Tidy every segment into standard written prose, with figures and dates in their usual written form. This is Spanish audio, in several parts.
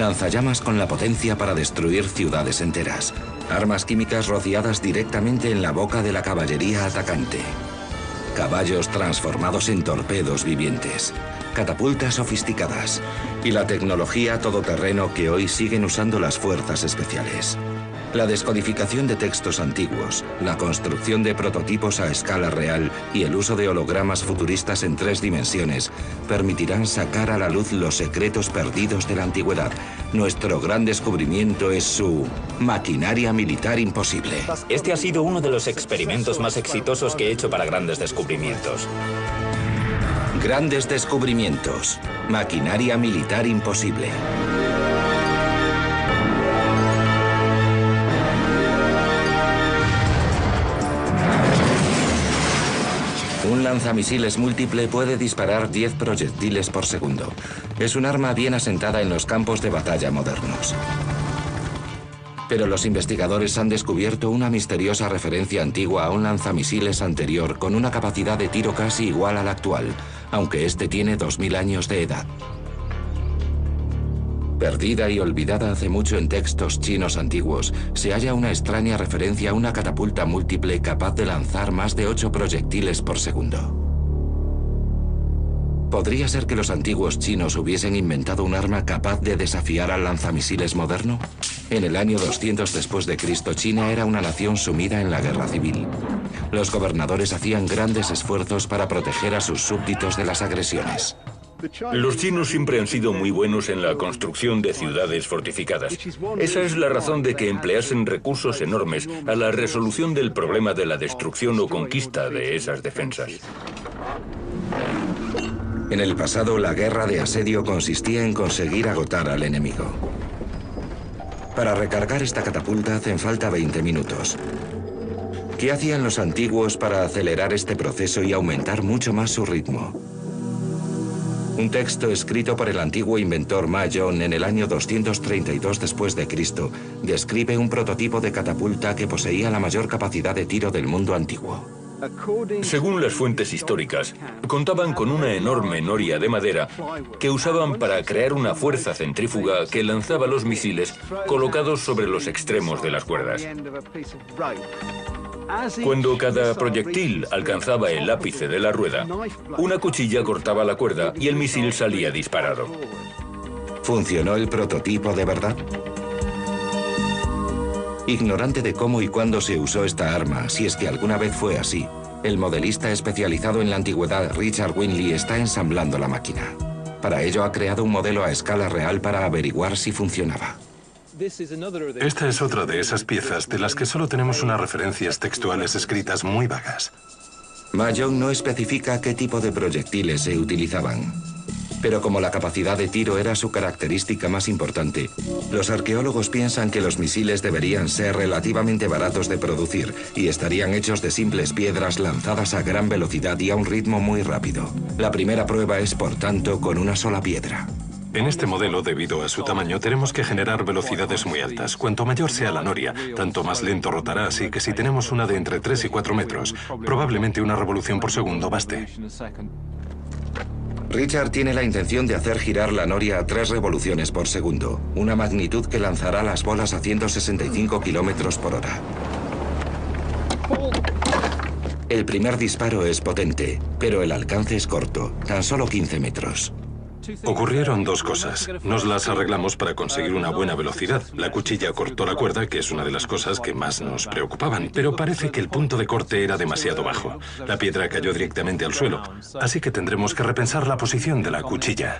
Lanzallamas con la potencia para destruir ciudades enteras. Armas químicas rociadas directamente en la boca de la caballería atacante. Caballos transformados en torpedos vivientes. Catapultas sofisticadas. Y la tecnología todoterreno que hoy siguen usando las fuerzas especiales. La descodificación de textos antiguos, la construcción de prototipos a escala real y el uso de hologramas futuristas en 3 dimensiones permitirán sacar a la luz los secretos perdidos de la antigüedad. Nuestro gran descubrimiento es su maquinaria militar imposible. Este ha sido uno de los experimentos más exitosos que he hecho para grandes descubrimientos. Grandes descubrimientos. Maquinaria militar imposible. Un lanzamisiles múltiple puede disparar 10 proyectiles por segundo. Es un arma bien asentada en los campos de batalla modernos. Pero los investigadores han descubierto una misteriosa referencia antigua a un lanzamisiles anterior con una capacidad de tiro casi igual a la actual, aunque este tiene 2000 años de edad. Perdida y olvidada hace mucho en textos chinos antiguos, se halla una extraña referencia a una catapulta múltiple capaz de lanzar más de 8 proyectiles por segundo. ¿Podría ser que los antiguos chinos hubiesen inventado un arma capaz de desafiar al lanzamisiles moderno? En el año 200 después de Cristo, China era una nación sumida en la guerra civil. Los gobernadores hacían grandes esfuerzos para proteger a sus súbditos de las agresiones. Los chinos siempre han sido muy buenos en la construcción de ciudades fortificadas. Esa es la razón de que empleasen recursos enormes a la resolución del problema de la destrucción o conquista de esas defensas. En el pasado, la guerra de asedio consistía en conseguir agotar al enemigo. Para recargar esta catapulta hacen falta 20 minutos. ¿Qué hacían los antiguos para acelerar este proceso y aumentar mucho más su ritmo? Un texto escrito por el antiguo inventor Ma Yong en el año 232 después de Cristo describe un prototipo de catapulta que poseía la mayor capacidad de tiro del mundo antiguo. Según las fuentes históricas, contaban con una enorme noria de madera que usaban para crear una fuerza centrífuga que lanzaba los misiles colocados sobre los extremos de las cuerdas. Cuando cada proyectil alcanzaba el ápice de la rueda, una cuchilla cortaba la cuerda y el misil salía disparado. ¿Funcionó el prototipo de verdad? Ignorante de cómo y cuándo se usó esta arma, si es que alguna vez fue así, el modelista especializado en la antigüedad Richard Winley está ensamblando la máquina. Para ello ha creado un modelo a escala real para averiguar si funcionaba. Esta es otra de esas piezas de las que solo tenemos unas referencias textuales escritas muy vagas. Ma Yong no especifica qué tipo de proyectiles se utilizaban. Pero como la capacidad de tiro era su característica más importante, los arqueólogos piensan que los misiles deberían ser relativamente baratos de producir y estarían hechos de simples piedras lanzadas a gran velocidad y a un ritmo muy rápido. La primera prueba es, por tanto, con una sola piedra. En este modelo, debido a su tamaño, tenemos que generar velocidades muy altas. Cuanto mayor sea la noria, tanto más lento rotará, así que si tenemos una de entre 3 y 4 metros, probablemente una revolución por segundo baste. Richard tiene la intención de hacer girar la noria a 3 revoluciones por segundo, una magnitud que lanzará las bolas a 165 kilómetros por hora. El primer disparo es potente, pero el alcance es corto, tan solo 15 metros. Ocurrieron dos cosas. Nos las arreglamos para conseguir una buena velocidad. La cuchilla cortó la cuerda, que es una de las cosas que más nos preocupaban, pero parece que el punto de corte era demasiado bajo. La piedra cayó directamente al suelo, así que tendremos que repensar la posición de la cuchilla.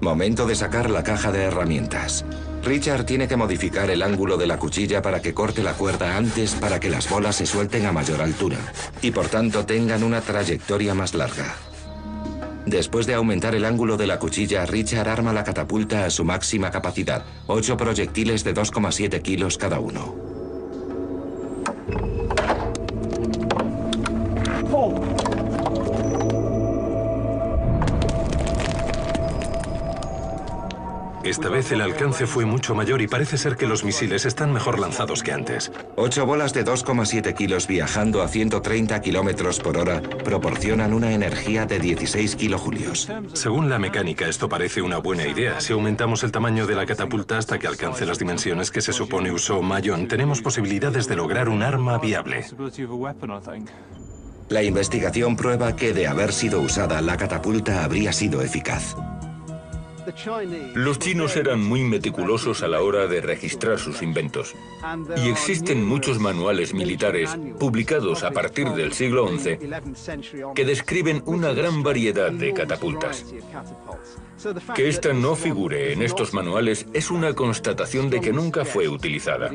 Momento de sacar la caja de herramientas. Richard tiene que modificar el ángulo de la cuchilla para que corte la cuerda antes para que las bolas se suelten a mayor altura y por tanto tengan una trayectoria más larga. Después de aumentar el ángulo de la cuchilla, Richard arma la catapulta a su máxima capacidad, 8 proyectiles de 2,7 kilos cada uno. Esta vez el alcance fue mucho mayor y parece ser que los misiles están mejor lanzados que antes. 8 bolas de 2,7 kilos viajando a 130 kilómetros por hora proporcionan una energía de 16 kilojulios. Según la mecánica, esto parece una buena idea. Si aumentamos el tamaño de la catapulta hasta que alcance las dimensiones que se supone usó Mayon, tenemos posibilidades de lograr un arma viable. La investigación prueba que, de haber sido usada, la catapulta habría sido eficaz. Los chinos eran muy meticulosos a la hora de registrar sus inventos. Y existen muchos manuales militares publicados a partir del siglo XI que describen una gran variedad de catapultas. Que esta no figure en estos manuales es una constatación de que nunca fue utilizada.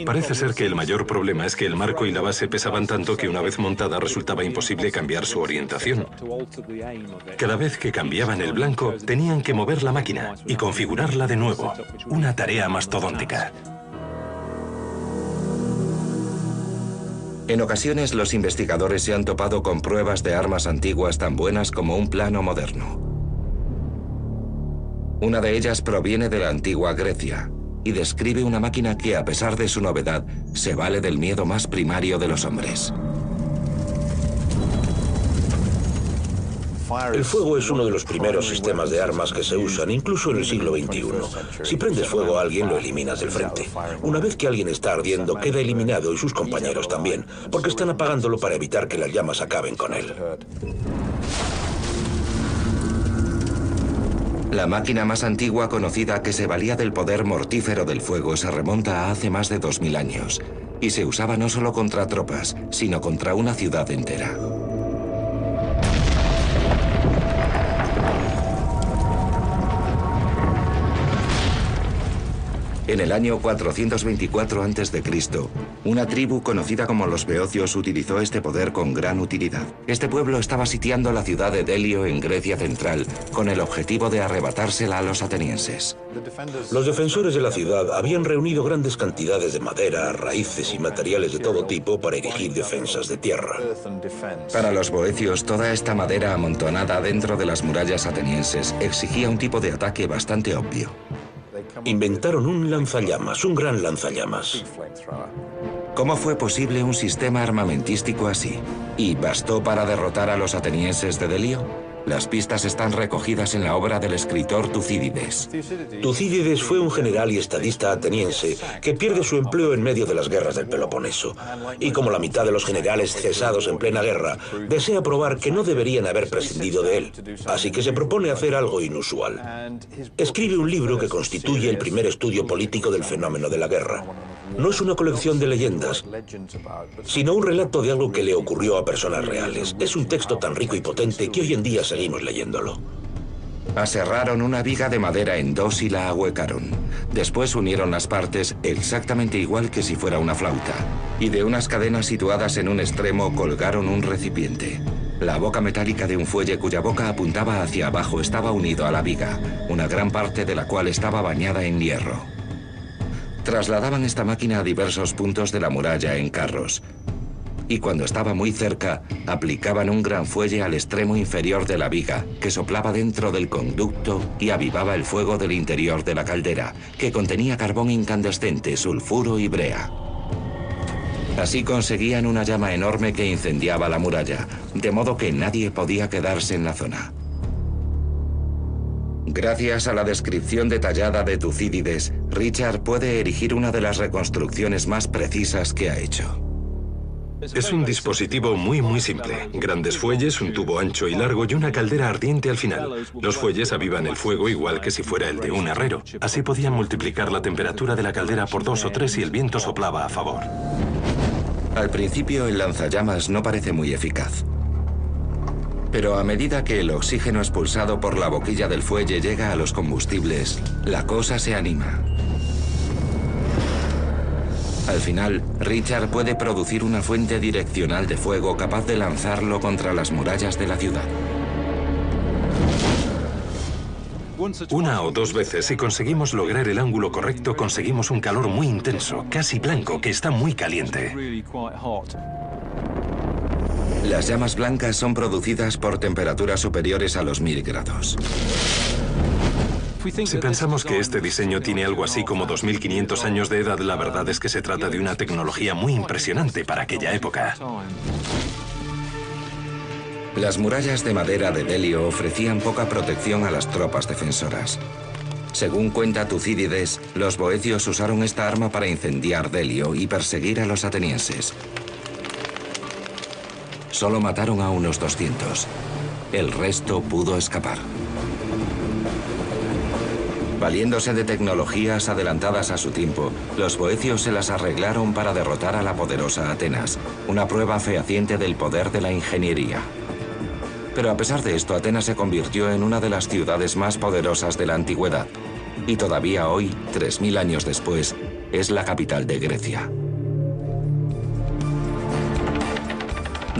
Parece ser que el mayor problema es que el marco y la base pesaban tanto que una vez montada resultaba imposible cambiar su orientación. Cada vez que cambiaban el blanco, tenían que mover la máquina y configurarla de nuevo. Una tarea mastodóntica. En ocasiones, los investigadores se han topado con pruebas de armas antiguas tan buenas como un plano moderno. Una de ellas proviene de la antigua Grecia y describe una máquina que, a pesar de su novedad, se vale del miedo más primario de los hombres. El fuego es uno de los primeros sistemas de armas que se usan, incluso en el siglo XXI. Si prendes fuego a alguien, lo eliminas del frente. Una vez que alguien está ardiendo, queda eliminado y sus compañeros también, porque están apagándolo para evitar que las llamas acaben con él. La máquina más antigua conocida que se valía del poder mortífero del fuego se remonta a hace más de 2000 años y se usaba no solo contra tropas, sino contra una ciudad entera. En el año 424 a.C., una tribu conocida como los beocios utilizó este poder con gran utilidad. Este pueblo estaba sitiando la ciudad de Delio en Grecia central con el objetivo de arrebatársela a los atenienses. Los defensores de la ciudad habían reunido grandes cantidades de madera, raíces y materiales de todo tipo para erigir defensas de tierra. Para los boecios, toda esta madera amontonada dentro de las murallas atenienses exigía un tipo de ataque bastante obvio. Inventaron un lanzallamas, un gran lanzallamas. ¿Cómo fue posible un sistema armamentístico así? ¿Y bastó para derrotar a los atenienses de Delio? Las pistas están recogidas en la obra del escritor Tucídides. Tucídides fue un general y estadista ateniense que pierde su empleo en medio de las guerras del Peloponeso. Y como la mitad de los generales cesados en plena guerra, desea probar que no deberían haber prescindido de él. Así que se propone hacer algo inusual. Escribe un libro que constituye el primer estudio político del fenómeno de la guerra. No es una colección de leyendas, sino un relato de algo que le ocurrió a personas reales. Es un texto tan rico y potente que hoy en día seguimos leyéndolo. Aserraron una viga de madera en dos y la ahuecaron. Después unieron las partes exactamente igual que si fuera una flauta. Y de unas cadenas situadas en un extremo colgaron un recipiente. La boca metálica de un fuelle cuya boca apuntaba hacia abajo estaba unido a la viga, una gran parte de la cual estaba bañada en hierro. Trasladaban esta máquina a diversos puntos de la muralla en carros. Y cuando estaba muy cerca, aplicaban un gran fuelle al extremo inferior de la viga, que soplaba dentro del conducto y avivaba el fuego del interior de la caldera, que contenía carbón incandescente, sulfuro y brea. Así conseguían una llama enorme que incendiaba la muralla, de modo que nadie podía quedarse en la zona. Gracias a la descripción detallada de Tucídides, Richard puede erigir una de las reconstrucciones más precisas que ha hecho. Es un dispositivo muy simple. Grandes fuelles, un tubo ancho y largo y una caldera ardiente al final. Los fuelles avivan el fuego igual que si fuera el de un herrero. Así podían multiplicar la temperatura de la caldera por 2 o 3 y el viento soplaba a favor. Al principio el lanzallamas no parece muy eficaz. Pero a medida que el oxígeno expulsado por la boquilla del fuelle llega a los combustibles, la cosa se anima. Al final, Richard puede producir una fuente direccional de fuego capaz de lanzarlo contra las murallas de la ciudad. Una o dos veces, si conseguimos lograr el ángulo correcto, conseguimos un calor muy intenso, casi blanco, que está muy caliente. Las llamas blancas son producidas por temperaturas superiores a los 1000 grados. Si pensamos que este diseño tiene algo así como 2500 años de edad, la verdad es que se trata de una tecnología muy impresionante para aquella época. Las murallas de madera de Delio ofrecían poca protección a las tropas defensoras. Según cuenta Tucídides, los boecios usaron esta arma para incendiar Delio y perseguir a los atenienses. Solo mataron a unos 200. El resto pudo escapar. Valiéndose de tecnologías adelantadas a su tiempo, los boecios se las arreglaron para derrotar a la poderosa Atenas, una prueba fehaciente del poder de la ingeniería. Pero a pesar de esto, Atenas se convirtió en una de las ciudades más poderosas de la antigüedad, y todavía hoy, 3000 años después, es la capital de Grecia.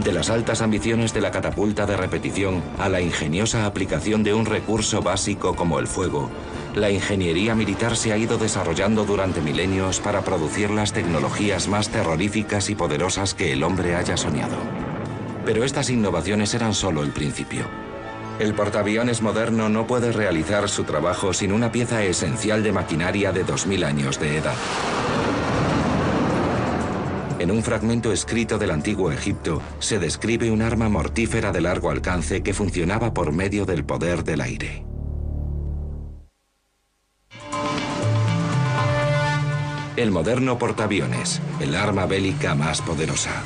De las altas ambiciones de la catapulta de repetición a la ingeniosa aplicación de un recurso básico como el fuego, la ingeniería militar se ha ido desarrollando durante milenios para producir las tecnologías más terroríficas y poderosas que el hombre haya soñado. Pero estas innovaciones eran solo el principio. El portaaviones moderno no puede realizar su trabajo sin una pieza esencial de maquinaria de 2000 años de edad. En un fragmento escrito del antiguo Egipto, se describe un arma mortífera de largo alcance que funcionaba por medio del poder del aire. El moderno portaaviones, el arma bélica más poderosa.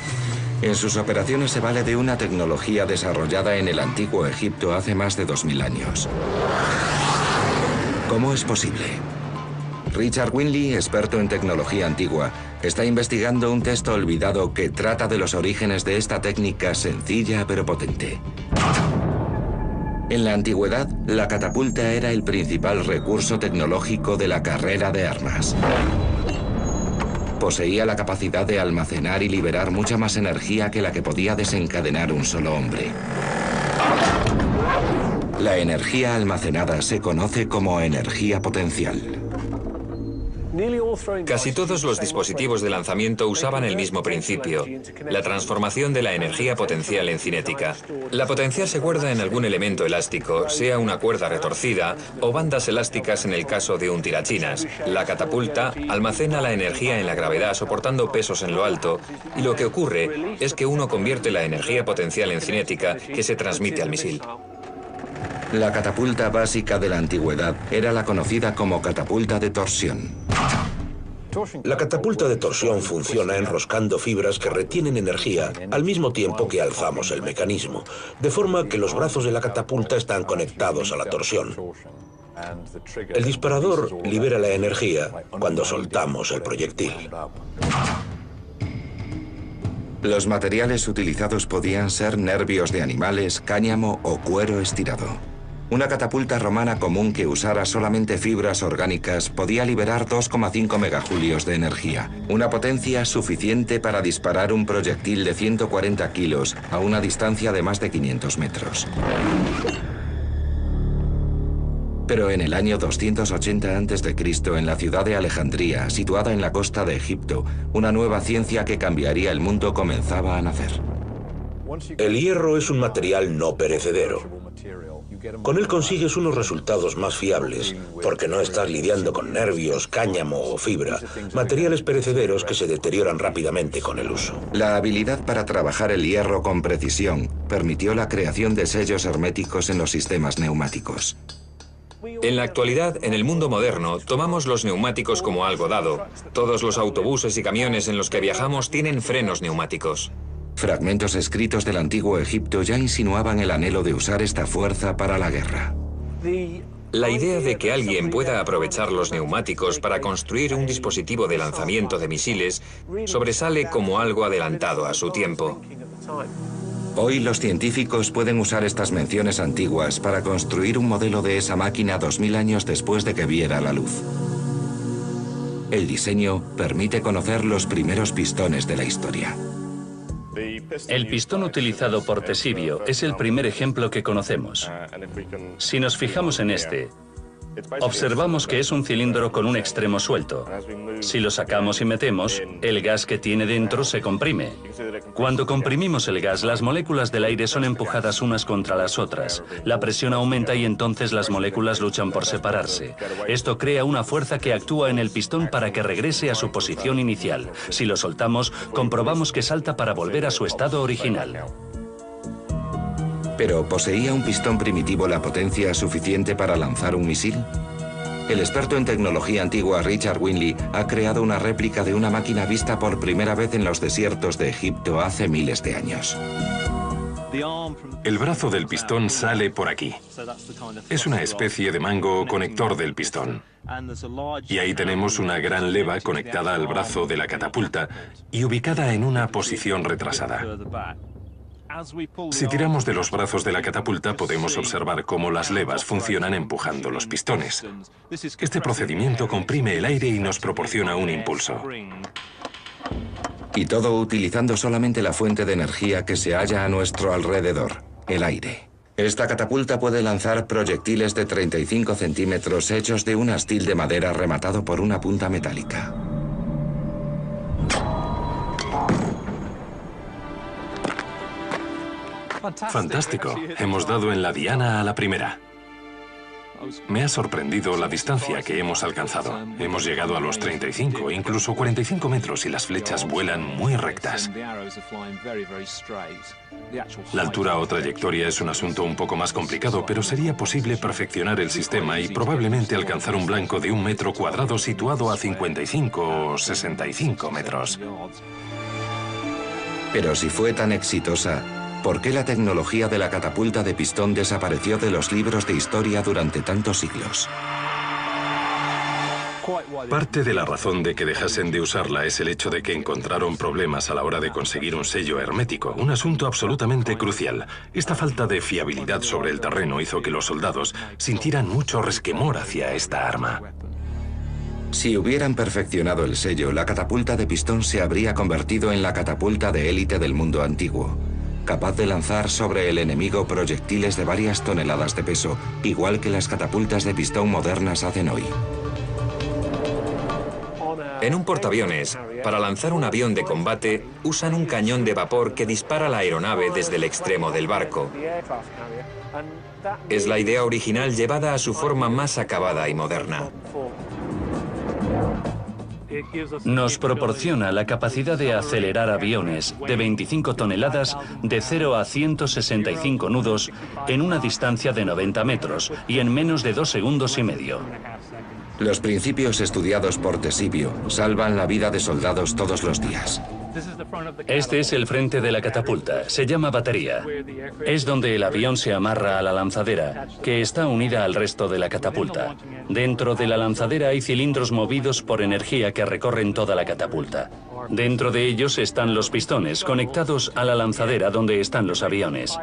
En sus operaciones se vale de una tecnología desarrollada en el antiguo Egipto hace más de 2000 años. ¿Cómo es posible? Richard Winley, experto en tecnología antigua, está investigando un texto olvidado que trata de los orígenes de esta técnica sencilla pero potente. En la antigüedad, la catapulta era el principal recurso tecnológico de la carrera de armas. Poseía la capacidad de almacenar y liberar mucha más energía que la que podía desencadenar un solo hombre. La energía almacenada se conoce como energía potencial. Casi todos los dispositivos de lanzamiento usaban el mismo principio, la transformación de la energía potencial en cinética. La potencial se guarda en algún elemento elástico, sea una cuerda retorcida o bandas elásticas en el caso de un tirachinas. La catapulta almacena la energía en la gravedad soportando pesos en lo alto, y lo que ocurre es que uno convierte la energía potencial en cinética que se transmite al misil. La catapulta básica de la antigüedad era la conocida como catapulta de torsión. La catapulta de torsión funciona enroscando fibras que retienen energía al mismo tiempo que alzamos el mecanismo, de forma que los brazos de la catapulta están conectados a la torsión. El disparador libera la energía cuando soltamos el proyectil. Los materiales utilizados podían ser nervios de animales, cáñamo o cuero estirado. Una catapulta romana común que usara solamente fibras orgánicas podía liberar 2,5 megajulios de energía, una potencia suficiente para disparar un proyectil de 140 kilos a una distancia de más de 500 metros. Pero en el año 280 a.C., en la ciudad de Alejandría, situada en la costa de Egipto, una nueva ciencia que cambiaría el mundo comenzaba a nacer. El hierro es un material no perecedero. Con él consigues unos resultados más fiables, porque no estás lidiando con nervios, cáñamo o fibra, materiales perecederos que se deterioran rápidamente con el uso. La habilidad para trabajar el hierro con precisión permitió la creación de sellos herméticos en los sistemas neumáticos. En la actualidad, en el mundo moderno, tomamos los neumáticos como algo dado. Todos los autobuses y camiones en los que viajamos tienen frenos neumáticos. Fragmentos escritos del antiguo Egipto ya insinuaban el anhelo de usar esta fuerza para la guerra. La idea de que alguien pueda aprovechar los neumáticos para construir un dispositivo de lanzamiento de misiles sobresale como algo adelantado a su tiempo. Hoy los científicos pueden usar estas menciones antiguas para construir un modelo de esa máquina 2000 años después de que viera la luz. El diseño permite conocer los primeros pistones de la historia. El pistón utilizado por Ctesibio es el primer ejemplo que conocemos. Si nos fijamos en este, Observamos que es un cilindro con un extremo suelto. Si lo sacamos y metemos, el gas que tiene dentro se comprime. Cuando comprimimos el gas, las moléculas del aire son empujadas unas contra las otras. La presión aumenta y entonces las moléculas luchan por separarse. Esto crea una fuerza que actúa en el pistón para que regrese a su posición inicial. Si lo soltamos, comprobamos que salta para volver a su estado original. ¿Pero poseía un pistón primitivo la potencia suficiente para lanzar un misil? El experto en tecnología antigua Richard Winley ha creado una réplica de una máquina vista por primera vez en los desiertos de Egipto hace miles de años. El brazo del pistón sale por aquí. Es una especie de mango conector del pistón. Y ahí tenemos una gran leva conectada al brazo de la catapulta y ubicada en una posición retrasada. Si tiramos de los brazos de la catapulta, podemos observar cómo las levas funcionan empujando los pistones. Este procedimiento comprime el aire y nos proporciona un impulso. Y todo utilizando solamente la fuente de energía que se halla a nuestro alrededor, el aire. Esta catapulta puede lanzar proyectiles de 35 centímetros hechos de un astil de madera rematado por una punta metálica. Fantástico. Hemos dado en la diana a la primera. Me ha sorprendido la distancia que hemos alcanzado. Hemos llegado a los 35, incluso 45 metros y las flechas vuelan muy rectas. La altura o trayectoria es un asunto un poco más complicado, pero sería posible perfeccionar el sistema y probablemente alcanzar un blanco de 1 metro cuadrado situado a 55 o 65 metros. Pero si fue tan exitosa, ¿por qué la tecnología de la catapulta de pistón desapareció de los libros de historia durante tantos siglos? Parte de la razón de que dejasen de usarla es el hecho de que encontraron problemas a la hora de conseguir un sello hermético, un asunto absolutamente crucial. Esta falta de fiabilidad sobre el terreno hizo que los soldados sintieran mucho resquemor hacia esta arma. Si hubieran perfeccionado el sello, la catapulta de pistón se habría convertido en la catapulta de élite del mundo antiguo, capaz de lanzar sobre el enemigo proyectiles de varias toneladas de peso, igual que las catapultas de pistón modernas hacen hoy. En un portaaviones, para lanzar un avión de combate, usan un cañón de vapor que dispara la aeronave desde el extremo del barco. Es la idea original llevada a su forma más acabada y moderna. Nos proporciona la capacidad de acelerar aviones de 25 toneladas de 0 a 165 nudos en una distancia de 90 metros y en menos de 2 segundos y medio. Los principios estudiados por Tesibio salvan la vida de soldados todos los días. Este es el frente de la catapulta, se llama batería. Es donde el avión se amarra a la lanzadera, que está unida al resto de la catapulta. Dentro de la lanzadera hay cilindros movidos por energía que recorren toda la catapulta. Dentro de ellos están los pistones, conectados a la lanzadera donde están los aviones.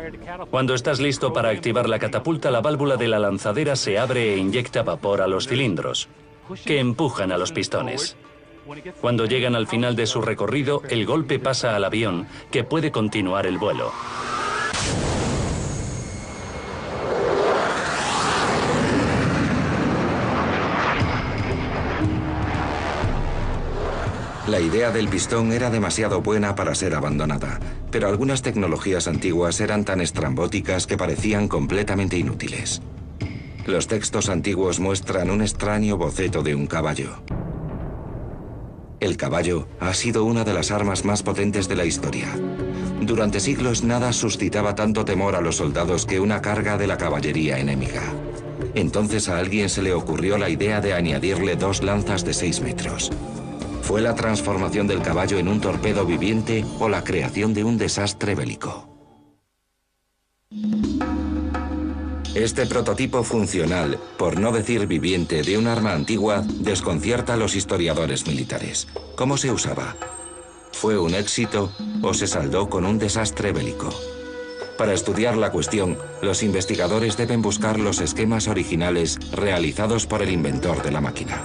Cuando estás listo para activar la catapulta, la válvula de la lanzadera se abre e inyecta vapor a los cilindros, que empujan a los pistones. Cuando llegan al final de su recorrido, el golpe pasa al avión, que puede continuar el vuelo. La idea del pistón era demasiado buena para ser abandonada, pero algunas tecnologías antiguas eran tan estrambóticas que parecían completamente inútiles. Los textos antiguos muestran un extraño boceto de un caballo. El caballo ha sido una de las armas más potentes de la historia. Durante siglos nada suscitaba tanto temor a los soldados que una carga de la caballería enemiga. Entonces a alguien se le ocurrió la idea de añadirle 2 lanzas de 6 metros. ¿Fue la transformación del caballo en un torpedo viviente o la creación de un desastre bélico? Este prototipo funcional, por no decir viviente, de un arma antigua desconcierta a los historiadores militares. ¿Cómo se usaba? ¿Fue un éxito o se saldó con un desastre bélico? Para estudiar la cuestión, los investigadores deben buscar los esquemas originales realizados por el inventor de la máquina.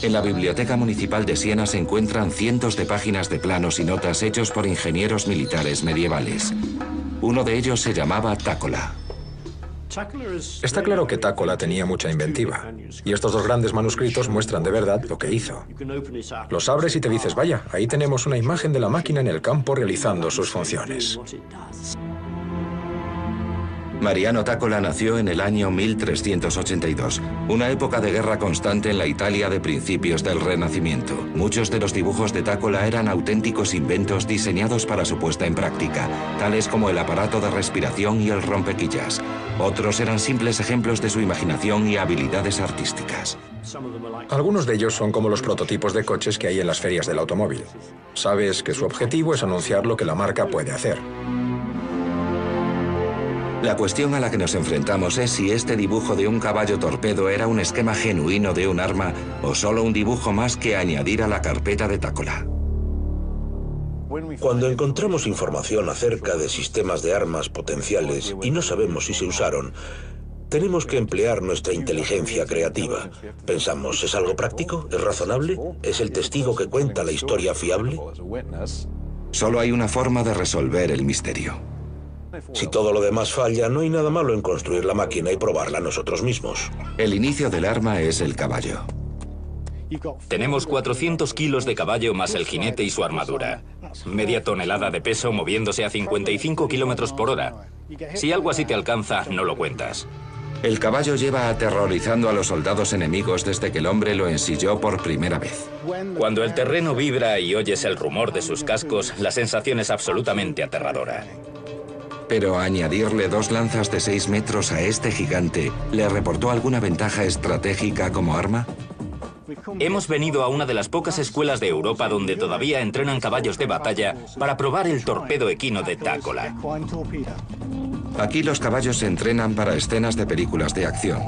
En la Biblioteca Municipal de Siena se encuentran cientos de páginas de planos y notas hechos por ingenieros militares medievales. Uno de ellos se llamaba Tácola. Está claro que Tácola tenía mucha inventiva, y estos dos grandes manuscritos muestran de verdad lo que hizo. Los abres y te dices, vaya, ahí tenemos una imagen de la máquina en el campo realizando sus funciones. Mariano Tácola nació en el año 1382, una época de guerra constante en la Italia de principios del Renacimiento. Muchos de los dibujos de Tácola eran auténticos inventos diseñados para su puesta en práctica, tales como el aparato de respiración y el rompequillas. Otros eran simples ejemplos de su imaginación y habilidades artísticas. Algunos de ellos son como los prototipos de coches que hay en las ferias del automóvil. Sabes que su objetivo es anunciar lo que la marca puede hacer. La cuestión a la que nos enfrentamos es si este dibujo de un caballo torpedo era un esquema genuino de un arma o solo un dibujo más que añadir a la carpeta de Tácola. Cuando encontramos información acerca de sistemas de armas potenciales y no sabemos si se usaron, tenemos que emplear nuestra inteligencia creativa. Pensamos, ¿es algo práctico? ¿Es razonable? ¿Es el testigo que cuenta la historia fiable? Solo hay una forma de resolver el misterio. Si todo lo demás falla, no hay nada malo en construir la máquina y probarla nosotros mismos. El inicio del arma es el caballo. Tenemos 400 kilos de caballo más el jinete y su armadura. Media tonelada de peso moviéndose a 55 kilómetros por hora. Si algo así te alcanza, no lo cuentas. El caballo lleva aterrorizando a los soldados enemigos desde que el hombre lo ensilló por primera vez. Cuando el terreno vibra y oyes el rumor de sus cascos, la sensación es absolutamente aterradora. Pero añadirle 2 lanzas de 6 metros a este gigante, ¿le reportó alguna ventaja estratégica como arma? Hemos venido a una de las pocas escuelas de Europa donde todavía entrenan caballos de batalla para probar el torpedo equino de Tácola. Aquí los caballos se entrenan para escenas de películas de acción.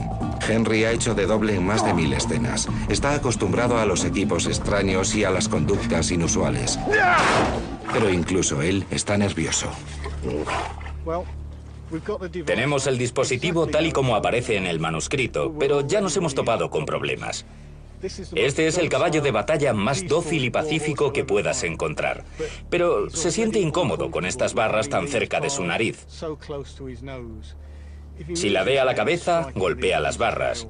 Henry ha hecho de doble en más de 1000 escenas. Está acostumbrado a los equipos extraños y a las conductas inusuales. Pero incluso él está nervioso. Tenemos el dispositivo tal y como aparece en el manuscrito, pero ya nos hemos topado con problemas. Este es el caballo de batalla más dócil y pacífico que puedas encontrar, pero se siente incómodo con estas barras tan cerca de su nariz. Si ladea la cabeza, golpea las barras,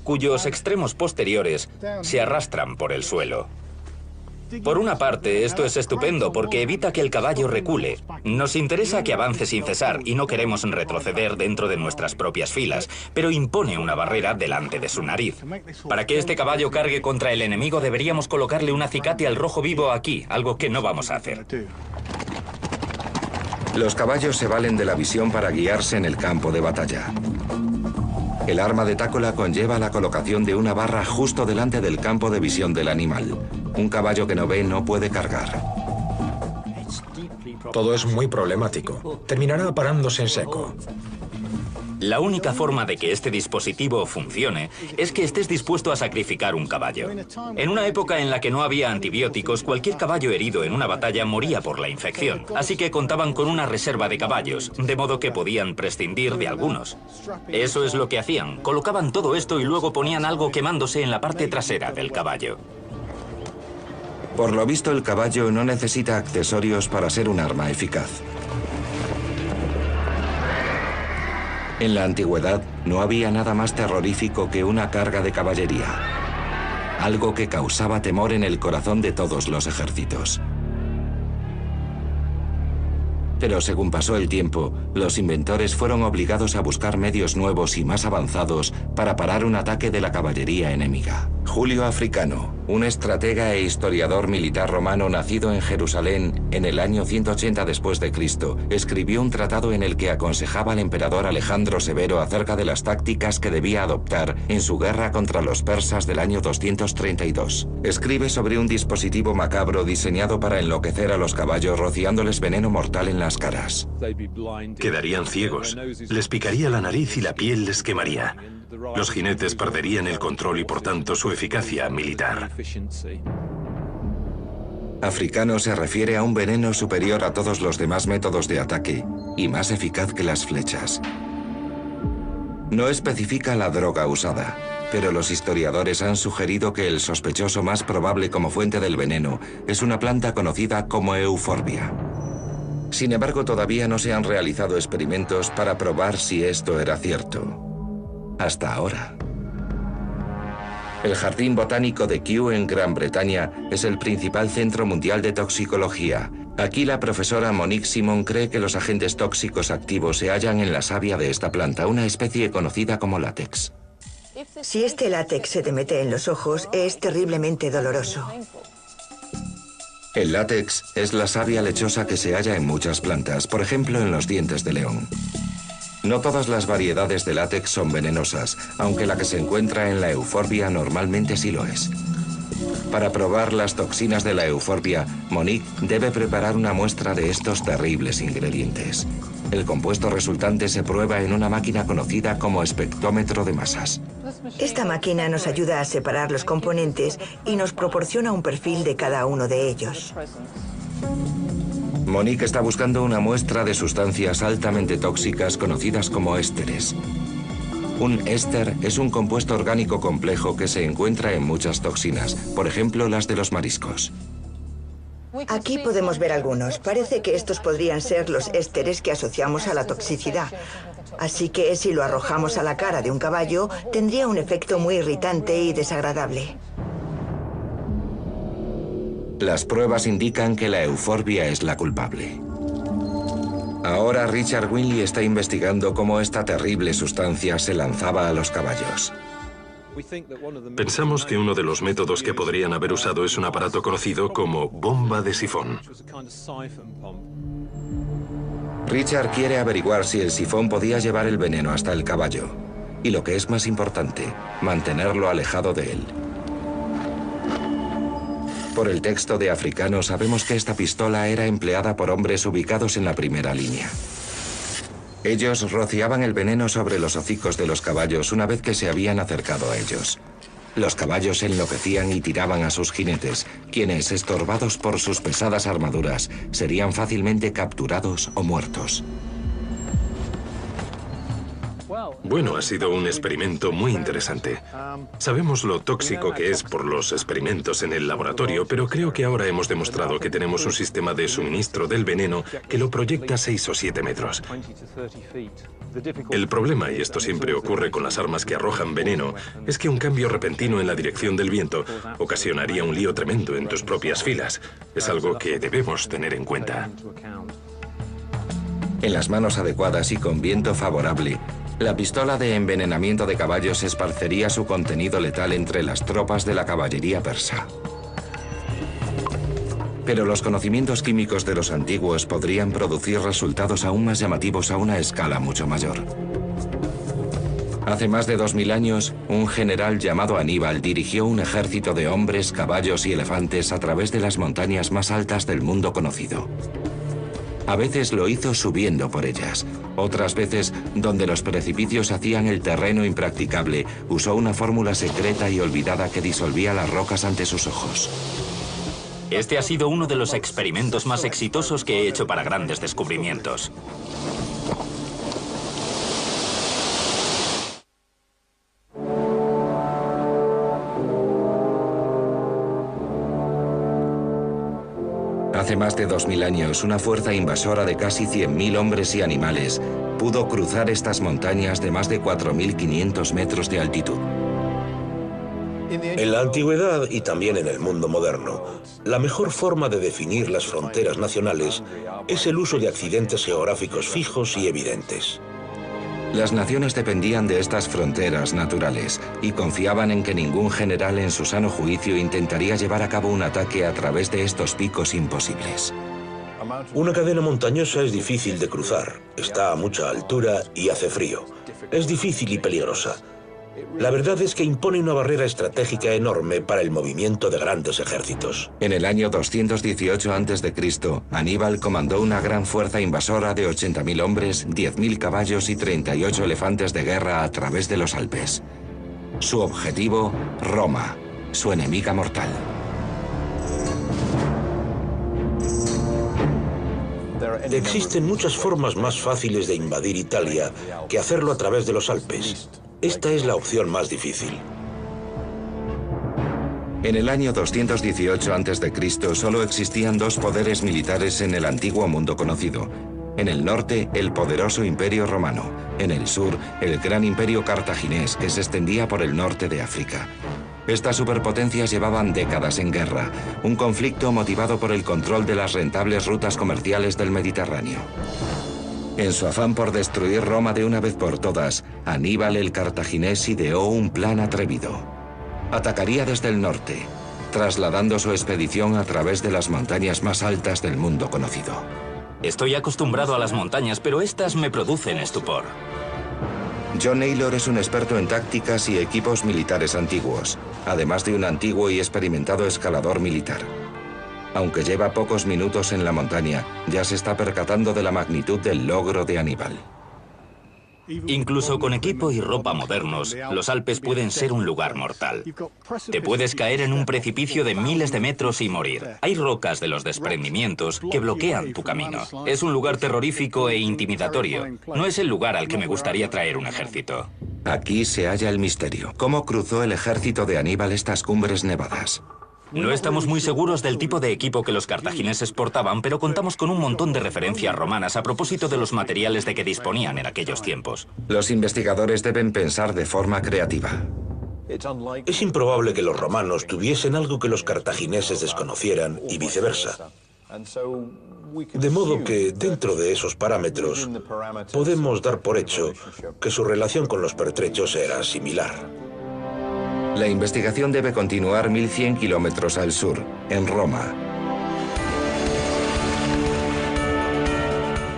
cuyos extremos posteriores se arrastran por el suelo. Por una parte, esto es estupendo porque evita que el caballo recule. Nos interesa que avance sin cesar y no queremos retroceder dentro de nuestras propias filas, pero impone una barrera delante de su nariz. Para que este caballo cargue contra el enemigo deberíamos colocarle un acicate al rojo vivo aquí, algo que no vamos a hacer. Los caballos se valen de la visión para guiarse en el campo de batalla. El arma de Tácola conlleva la colocación de una barra justo delante del campo de visión del animal. Un caballo que no ve no puede cargar. Todo es muy problemático. Terminará parándose en seco. La única forma de que este dispositivo funcione es que estés dispuesto a sacrificar un caballo. En una época en la que no había antibióticos, cualquier caballo herido en una batalla moría por la infección. Así que contaban con una reserva de caballos, de modo que podían prescindir de algunos. Eso es lo que hacían. Colocaban todo esto y luego ponían algo quemándose en la parte trasera del caballo. Por lo visto, el caballo no necesita accesorios para ser un arma eficaz. En la antigüedad no había nada más terrorífico que una carga de caballería, algo que causaba temor en el corazón de todos los ejércitos. Pero según pasó el tiempo, los inventores fueron obligados a buscar medios nuevos y más avanzados para parar un ataque de la caballería enemiga. Julio Africano, un estratega e historiador militar romano nacido en Jerusalén en el año 180 después de Cristo, escribió un tratado en el que aconsejaba al emperador Alejandro Severo acerca de las tácticas que debía adoptar en su guerra contra los persas del año 232. Escribe sobre un dispositivo macabro diseñado para enloquecer a los caballos rociándoles veneno mortal en las caras. Quedarían ciegos, les picaría la nariz y la piel les quemaría. Los jinetes perderían el control y por tanto su eficacia militar. Africano se refiere a un veneno superior a todos los demás métodos de ataque y más eficaz que las flechas. No especifica la droga usada, pero los historiadores han sugerido que el sospechoso más probable como fuente del veneno es una planta conocida como euforbia. Sin embargo, todavía no se han realizado experimentos para probar si esto era cierto. Hasta ahora. El Jardín Botánico de Kew en Gran Bretaña es el principal centro mundial de toxicología. Aquí la profesora Monique Simon cree que los agentes tóxicos activos se hallan en la savia de esta planta, una especie conocida como látex. Si este látex se te mete en los ojos, es terriblemente doloroso. El látex es la savia lechosa que se halla en muchas plantas, por ejemplo en los dientes de león. No todas las variedades de látex son venenosas, aunque la que se encuentra en la euforbia normalmente sí lo es. Para probar las toxinas de la euforbia, Monique debe preparar una muestra de estos terribles ingredientes. El compuesto resultante se prueba en una máquina conocida como espectrómetro de masas. Esta máquina nos ayuda a separar los componentes y nos proporciona un perfil de cada uno de ellos. Monique está buscando una muestra de sustancias altamente tóxicas conocidas como ésteres. Un éster es un compuesto orgánico complejo que se encuentra en muchas toxinas, por ejemplo las de los mariscos. Aquí podemos ver algunos. Parece que estos podrían ser los ésteres que asociamos a la toxicidad. Así que si lo arrojamos a la cara de un caballo, tendría un efecto muy irritante y desagradable. Las pruebas indican que la euforbia es la culpable. Ahora Richard Winley está investigando cómo esta terrible sustancia se lanzaba a los caballos. Pensamos que uno de los métodos que podrían haber usado es un aparato conocido como bomba de sifón. Richard quiere averiguar si el sifón podía llevar el veneno hasta el caballo. Y lo que es más importante, mantenerlo alejado de él. Por el texto de Africano sabemos que esta pistola era empleada por hombres ubicados en la primera línea. Ellos rociaban el veneno sobre los hocicos de los caballos una vez que se habían acercado a ellos. Los caballos enloquecían y tiraban a sus jinetes, quienes, estorbados por sus pesadas armaduras, serían fácilmente capturados o muertos. Bueno, ha sido un experimento muy interesante. Sabemos lo tóxico que es por los experimentos en el laboratorio, pero creo que ahora hemos demostrado que tenemos un sistema de suministro del veneno que lo proyecta 6 o 7 metros. El problema, y esto siempre ocurre con las armas que arrojan veneno, es que un cambio repentino en la dirección del viento ocasionaría un lío tremendo en tus propias filas. Es algo que debemos tener en cuenta. En las manos adecuadas y con viento favorable, la pistola de envenenamiento de caballos esparcería su contenido letal entre las tropas de la caballería persa. Pero los conocimientos químicos de los antiguos podrían producir resultados aún más llamativos a una escala mucho mayor. Hace más de 2000 años, un general llamado Aníbal dirigió un ejército de hombres, caballos y elefantes a través de las montañas más altas del mundo conocido. A veces lo hizo subiendo por ellas. Otras veces, donde los precipicios hacían el terreno impracticable, usó una fórmula secreta y olvidada que disolvía las rocas ante sus ojos. Este ha sido uno de los experimentos más exitosos que he hecho para grandes descubrimientos. Hace más de 2000 años, una fuerza invasora de casi 100.000 hombres y animales pudo cruzar estas montañas de más de 4.500 metros de altitud. En la antigüedad y también en el mundo moderno, la mejor forma de definir las fronteras nacionales es el uso de accidentes geográficos fijos y evidentes. Las naciones dependían de estas fronteras naturales y confiaban en que ningún general en su sano juicio intentaría llevar a cabo un ataque a través de estos picos imposibles. Una cadena montañosa es difícil de cruzar, está a mucha altura y hace frío. Es difícil y peligrosa. La verdad es que impone una barrera estratégica enorme para el movimiento de grandes ejércitos. En el año 218 a.C., Aníbal comandó una gran fuerza invasora de 80.000 hombres, 10.000 caballos y 38 elefantes de guerra a través de los Alpes. Su objetivo, Roma, su enemiga mortal. Existen muchas formas más fáciles de invadir Italia que hacerlo a través de los Alpes. Esta es la opción más difícil. En el año 218 a.C. solo existían dos poderes militares en el antiguo mundo conocido. En el norte, el poderoso Imperio Romano. En el sur, el gran Imperio Cartaginés, que se extendía por el norte de África. Estas superpotencias llevaban décadas en guerra, un conflicto motivado por el control de las rentables rutas comerciales del Mediterráneo. En su afán por destruir Roma de una vez por todas, Aníbal el Cartaginés ideó un plan atrevido. Atacaría desde el norte, trasladando su expedición a través de las montañas más altas del mundo conocido. Estoy acostumbrado a las montañas, pero estas me producen estupor. John Naylor es un experto en tácticas y equipos militares antiguos, además de un antiguo y experimentado escalador militar. Aunque lleva pocos minutos en la montaña, ya se está percatando de la magnitud del logro de Aníbal. Incluso con equipo y ropa modernos, los Alpes pueden ser un lugar mortal. Te puedes caer en un precipicio de miles de metros y morir. Hay rocas de los desprendimientos que bloquean tu camino. Es un lugar terrorífico e intimidatorio. No es el lugar al que me gustaría traer un ejército. Aquí se halla el misterio. ¿Cómo cruzó el ejército de Aníbal estas cumbres nevadas? No estamos muy seguros del tipo de equipo que los cartagineses portaban, pero contamos con un montón de referencias romanas a propósito de los materiales de que disponían en aquellos tiempos. Los investigadores deben pensar de forma creativa. Es improbable que los romanos tuviesen algo que los cartagineses desconocieran y viceversa. De modo que, dentro de esos parámetros, podemos dar por hecho que su relación con los pertrechos era similar. La investigación debe continuar 1100 kilómetros al sur, en Roma.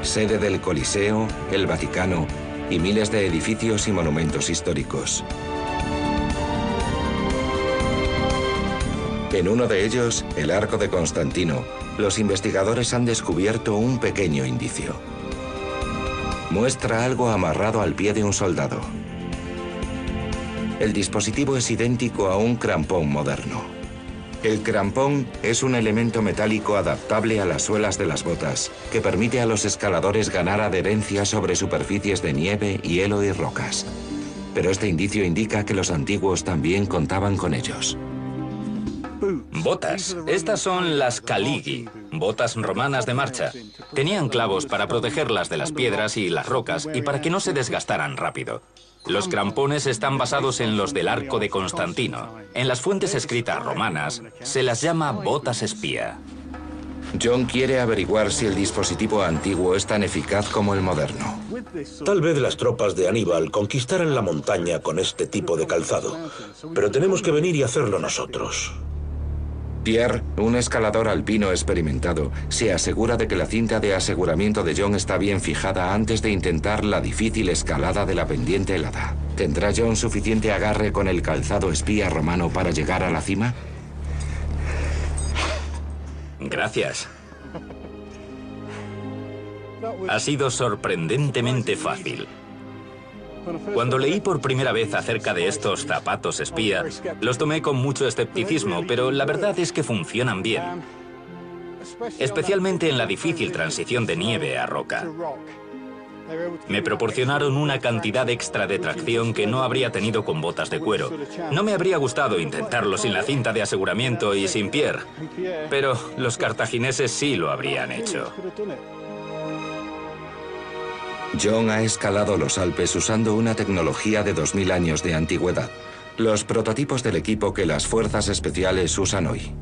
Sede del Coliseo, el Vaticano y miles de edificios y monumentos históricos. En uno de ellos, el Arco de Constantino, los investigadores han descubierto un pequeño indicio. Muestra algo amarrado al pie de un soldado. El dispositivo es idéntico a un crampón moderno. El crampón es un elemento metálico adaptable a las suelas de las botas, que permite a los escaladores ganar adherencia sobre superficies de nieve, hielo y rocas. Pero este indicio indica que los antiguos también contaban con ellos. Botas. Estas son las caligi, botas romanas de marcha. Tenían clavos para protegerlas de las piedras y las rocas y para que no se desgastaran rápido. Los crampones están basados en los del Arco de Constantino. En las fuentes escritas romanas se las llama botas espía. John quiere averiguar si el dispositivo antiguo es tan eficaz como el moderno. Tal vez las tropas de Aníbal conquistaran la montaña con este tipo de calzado, pero tenemos que venir y hacerlo nosotros. Pierre, un escalador alpino experimentado, se asegura de que la cinta de aseguramiento de John está bien fijada antes de intentar la difícil escalada de la pendiente helada. ¿Tendrá John suficiente agarre con el calzado espía romano para llegar a la cima? Gracias. Ha sido sorprendentemente fácil. Cuando leí por primera vez acerca de estos zapatos espía, los tomé con mucho escepticismo, pero la verdad es que funcionan bien. Especialmente en la difícil transición de nieve a roca. Me proporcionaron una cantidad extra de tracción que no habría tenido con botas de cuero. No me habría gustado intentarlo sin la cinta de aseguramiento y sin Pierre, pero los cartagineses sí lo habrían hecho. John ha escalado los Alpes usando una tecnología de 2000 años de antigüedad. Los prototipos del equipo que las fuerzas especiales usan hoy.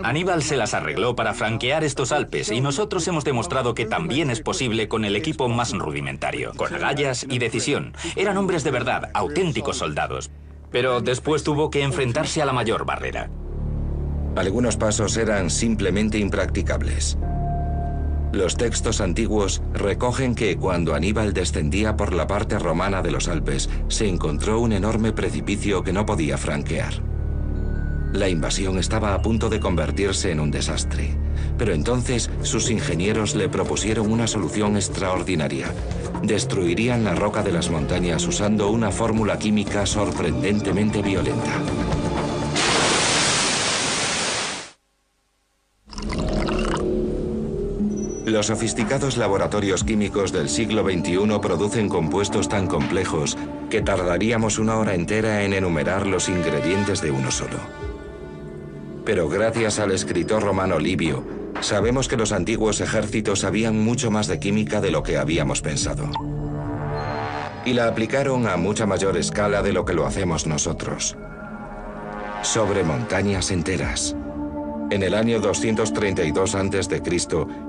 Aníbal se las arregló para franquear estos Alpes y nosotros hemos demostrado que también es posible con el equipo más rudimentario, con agallas y decisión. Eran hombres de verdad, auténticos soldados. Pero después tuvo que enfrentarse a la mayor barrera. Algunos pasos eran simplemente impracticables. Los textos antiguos recogen que cuando Aníbal descendía por la parte romana de los Alpes, se encontró un enorme precipicio que no podía franquear. La invasión estaba a punto de convertirse en un desastre, pero entonces sus ingenieros le propusieron una solución extraordinaria. Destruirían la roca de las montañas usando una fórmula química sorprendentemente violenta. Los sofisticados laboratorios químicos del siglo XXI producen compuestos tan complejos que tardaríamos una hora entera en enumerar los ingredientes de uno solo. Pero gracias al escritor romano Livio, sabemos que los antiguos ejércitos sabían mucho más de química de lo que habíamos pensado. Y la aplicaron a mucha mayor escala de lo que lo hacemos nosotros. Sobre montañas enteras. En el año 232 a.C.,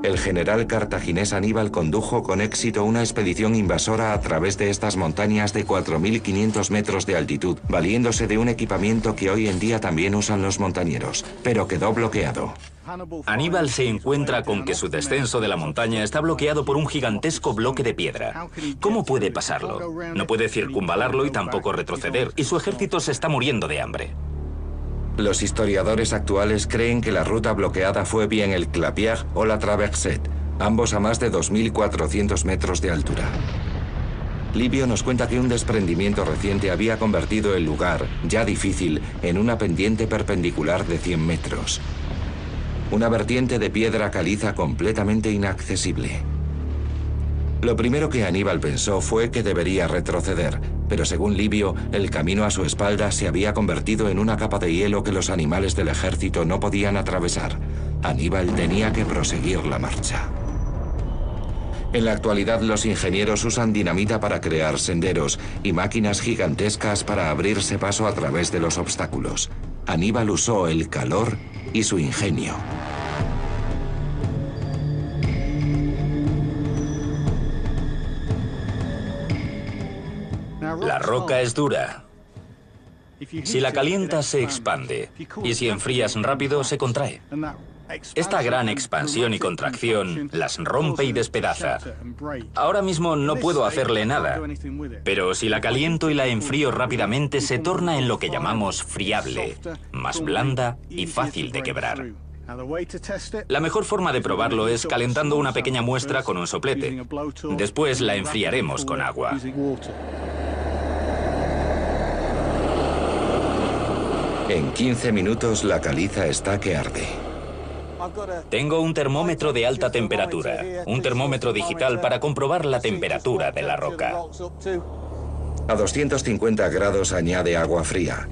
el general cartaginés Aníbal condujo con éxito una expedición invasora a través de estas montañas de 4.500 metros de altitud, valiéndose de un equipamiento que hoy en día también usan los montañeros, pero quedó bloqueado. Aníbal se encuentra con que su descenso de la montaña está bloqueado por un gigantesco bloque de piedra. ¿Cómo puede pasarlo? No puede circunvalarlo y tampoco retroceder, y su ejército se está muriendo de hambre. Los historiadores actuales creen que la ruta bloqueada fue bien el Clapiage o la Traverset, ambos a más de 2.400 metros de altura. Livio nos cuenta que un desprendimiento reciente había convertido el lugar, ya difícil, en una pendiente perpendicular de 100 metros. Una vertiente de piedra caliza completamente inaccesible. Lo primero que Aníbal pensó fue que debería retroceder, pero según Livio, el camino a su espalda se había convertido en una capa de hielo que los animales del ejército no podían atravesar. Aníbal tenía que proseguir la marcha. En la actualidad, los ingenieros usan dinamita para crear senderos y máquinas gigantescas para abrirse paso a través de los obstáculos. Aníbal usó el calor y su ingenio. La roca es dura. Si la calientas se expande y si enfrías rápido se contrae. Esta gran expansión y contracción las rompe y despedaza. Ahora mismo no puedo hacerle nada, pero si la caliento y la enfrío rápidamente se torna en lo que llamamos friable, más blanda y fácil de quebrar. La mejor forma de probarlo es calentando una pequeña muestra con un soplete. Después la enfriaremos con agua. En 15 minutos la caliza está que arde. Tengo un termómetro de alta temperatura, un termómetro digital para comprobar la temperatura de la roca. A 250 grados añade agua fría.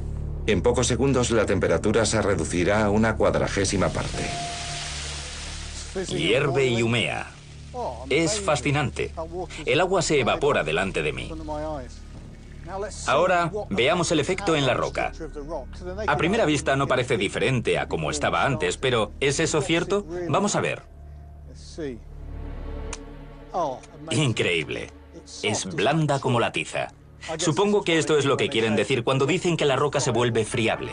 En pocos segundos la temperatura se reducirá a una 1/40 parte. Hierve y humea. Es fascinante. El agua se evapora delante de mí. Ahora veamos el efecto en la roca. A primera vista no parece diferente a como estaba antes, pero ¿es eso cierto? Vamos a ver. Increíble. Es blanda como la tiza. Supongo que esto es lo que quieren decir cuando dicen que la roca se vuelve friable.